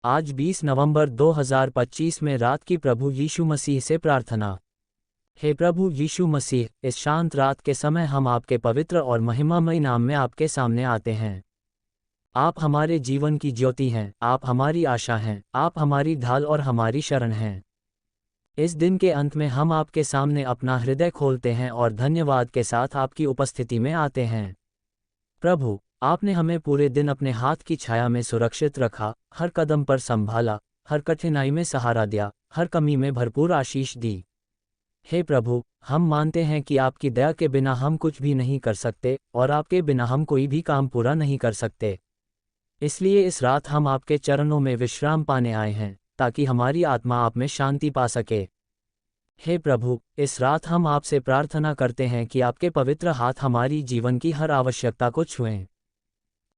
आज 20 नवंबर 2025 में रात की प्रभु यीशु मसीह से प्रार्थना। हे प्रभु यीशु मसीह, इस शांत रात के समय हम आपके पवित्र और महिमामय नाम में आपके सामने आते हैं। आप हमारे जीवन की ज्योति हैं, आप हमारी आशा हैं, आप हमारी ढाल और हमारी शरण हैं। इस दिन के अंत में हम आपके सामने अपना हृदय खोलते हैं और धन्यवाद के साथ आपकी उपस्थिति में आते हैं। प्रभु, आपने हमें पूरे दिन अपने हाथ की छाया में सुरक्षित रखा, हर कदम पर संभाला, हर कठिनाई में सहारा दिया, हर कमी में भरपूर आशीष दी। हे प्रभु, हम मानते हैं कि आपकी दया के बिना हम कुछ भी नहीं कर सकते और आपके बिना हम कोई भी काम पूरा नहीं कर सकते। इसलिए इस रात हम आपके चरणों में विश्राम पाने आए हैं, ताकि हमारी आत्मा आप में शांति पा सके। हे प्रभु, इस रात हम आपसे प्रार्थना करते हैं कि आपके पवित्र हाथ हमारी जीवन की हर आवश्यकता को छुएं।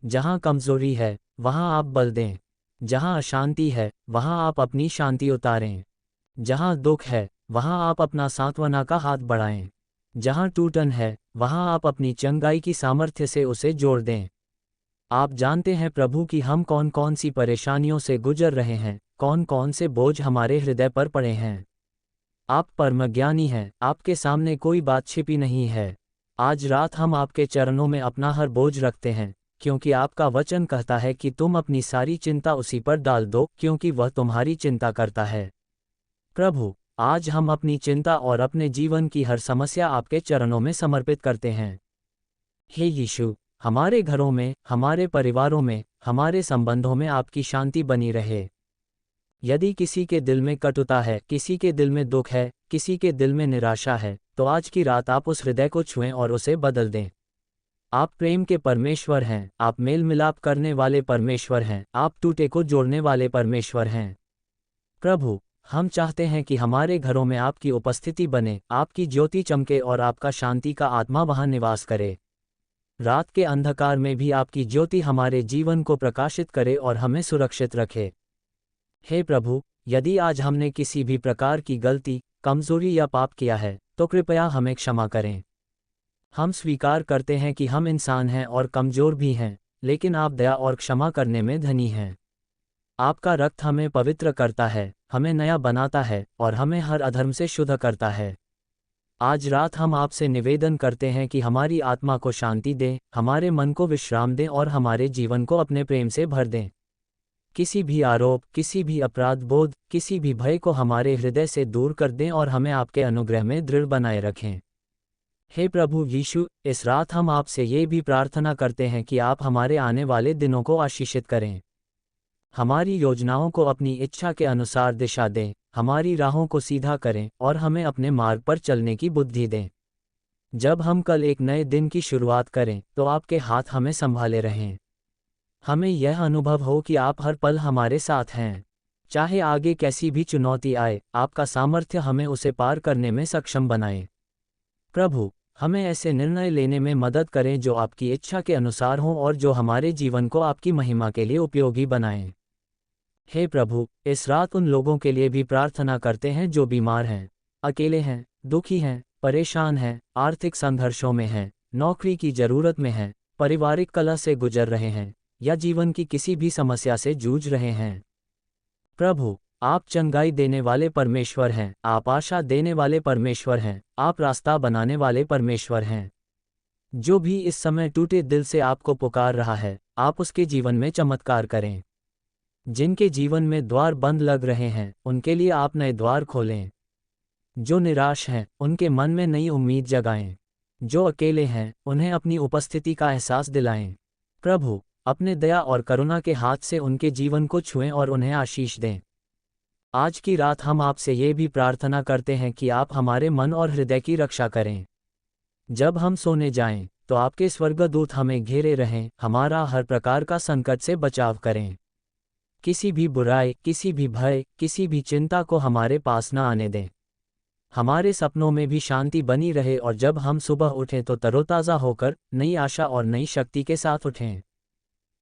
जहाँ कमजोरी है, वहाँ आप बल दें। जहाँ अशांति है, वहाँ आप अपनी शांति उतारें। जहाँ दुख है, वहाँ आप अपना सांत्वना का हाथ बढ़ाएं। जहाँ टूटन है, वहाँ आप अपनी चंगाई की सामर्थ्य से उसे जोड़ दें। आप जानते हैं प्रभु कि हम कौन कौन सी परेशानियों से गुजर रहे हैं, कौन कौन से बोझ हमारे हृदय पर पड़े हैं। आप परमज्ञानी हैं, आपके सामने कोई बात छिपी नहीं है। आज रात हम आपके चरणों में अपना हर बोझ रखते हैं, क्योंकि आपका वचन कहता है कि तुम अपनी सारी चिंता उसी पर डाल दो, क्योंकि वह तुम्हारी चिंता करता है। प्रभु, आज हम अपनी चिंता और अपने जीवन की हर समस्या आपके चरणों में समर्पित करते हैं। हे यीशु, हमारे घरों में, हमारे परिवारों में, हमारे संबंधों में आपकी शांति बनी रहे। यदि किसी के दिल में कटुता है, किसी के दिल में दुख है, किसी के दिल में निराशा है, तो आज की रात आप उस हृदय को छुएं और उसे बदल दें। आप प्रेम के परमेश्वर हैं, आप मेल मिलाप करने वाले परमेश्वर हैं, आप टूटे को जोड़ने वाले परमेश्वर हैं। प्रभु, हम चाहते हैं कि हमारे घरों में आपकी उपस्थिति बने, आपकी ज्योति चमके और आपका शांति का आत्मा वहां निवास करे। रात के अंधकार में भी आपकी ज्योति हमारे जीवन को प्रकाशित करे और हमें सुरक्षित रखे। हे प्रभु, यदि आज हमने किसी भी प्रकार की गलती, कमजोरी या पाप किया है, तो कृपया हमें क्षमा करें। हम स्वीकार करते हैं कि हम इंसान हैं और कमजोर भी हैं, लेकिन आप दया और क्षमा करने में धनी हैं। आपका रक्त हमें पवित्र करता है, हमें नया बनाता है और हमें हर अधर्म से शुद्ध करता है। आज रात हम आपसे निवेदन करते हैं कि हमारी आत्मा को शांति दें, हमारे मन को विश्राम दें और हमारे जीवन को अपने प्रेम से भर दें। किसी भी आरोप, किसी भी अपराध बोध, किसी भी भय को हमारे हृदय से दूर कर दें और हमें आपके अनुग्रह में दृढ़ बनाए रखें। हे प्रभु यीशु, इस रात हम आपसे ये भी प्रार्थना करते हैं कि आप हमारे आने वाले दिनों को आशीषित करें। हमारी योजनाओं को अपनी इच्छा के अनुसार दिशा दें, हमारी राहों को सीधा करें और हमें अपने मार्ग पर चलने की बुद्धि दें। जब हम कल एक नए दिन की शुरुआत करें, तो आपके हाथ हमें संभाले रहें। हमें यह अनुभव हो कि आप हर पल हमारे साथ हैं। चाहे आगे कैसी भी चुनौती आए, आपका सामर्थ्य हमें उसे पार करने में सक्षम बनाए। प्रभु, हमें ऐसे निर्णय लेने में मदद करें जो आपकी इच्छा के अनुसार हों और जो हमारे जीवन को आपकी महिमा के लिए उपयोगी बनाएं। हे प्रभु, इस रात उन लोगों के लिए भी प्रार्थना करते हैं जो बीमार हैं, अकेले हैं, दुखी हैं, परेशान हैं, आर्थिक संघर्षों में हैं, नौकरी की जरूरत में हैं, पारिवारिक कलह से गुजर रहे हैं या जीवन की किसी भी समस्या से जूझ रहे हैं। प्रभु, आप चंगाई देने वाले परमेश्वर हैं, आप आशा देने वाले परमेश्वर हैं, आप रास्ता बनाने वाले परमेश्वर हैं। जो भी इस समय टूटे दिल से आपको पुकार रहा है, आप उसके जीवन में चमत्कार करें। जिनके जीवन में द्वार बंद लग रहे हैं, उनके लिए आप नए द्वार खोलें। जो निराश हैं, उनके मन में नई उम्मीद जगाएं। जो अकेले हैं, उन्हें अपनी उपस्थिति का एहसास दिलाएं। प्रभु, अपने दया और करुणा के हाथ से उनके जीवन को छुएं और उन्हें आशीष दें। आज की रात हम आपसे ये भी प्रार्थना करते हैं कि आप हमारे मन और हृदय की रक्षा करें। जब हम सोने जाएं, तो आपके स्वर्गदूत हमें घेरे रहें, हमारा हर प्रकार का संकट से बचाव करें। किसी भी बुराई, किसी भी भय, किसी भी चिंता को हमारे पास न आने दें। हमारे सपनों में भी शांति बनी रहे और जब हम सुबह उठें तो तरोताज़ा होकर नई आशा और नई शक्ति के साथ उठें।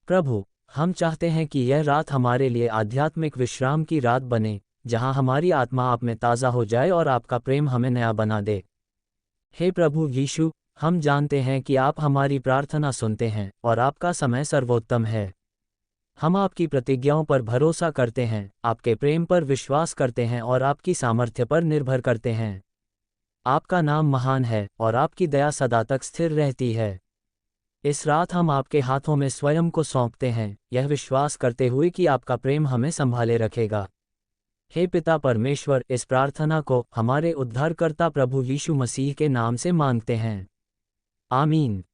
प्रभु, हम चाहते हैं कि यह रात हमारे लिए आध्यात्मिक विश्राम की रात बने, जहां हमारी आत्मा आप में ताज़ा हो जाए और आपका प्रेम हमें नया बना दे। हे प्रभु यीशु, हम जानते हैं कि आप हमारी प्रार्थना सुनते हैं और आपका समय सर्वोत्तम है। हम आपकी प्रतिज्ञाओं पर भरोसा करते हैं, आपके प्रेम पर विश्वास करते हैं और आपकी सामर्थ्य पर निर्भर करते हैं। आपका नाम महान है और आपकी दया सदा तक स्थिर रहती है। इस रात हम आपके हाथों में स्वयं को सौंपते हैं, यह विश्वास करते हुए कि आपका प्रेम हमें संभाले रखेगा। हे पिता परमेश्वर, इस प्रार्थना को हमारे उद्धारकर्ता प्रभु यीशु मसीह के नाम से मांगते हैं। आमीन।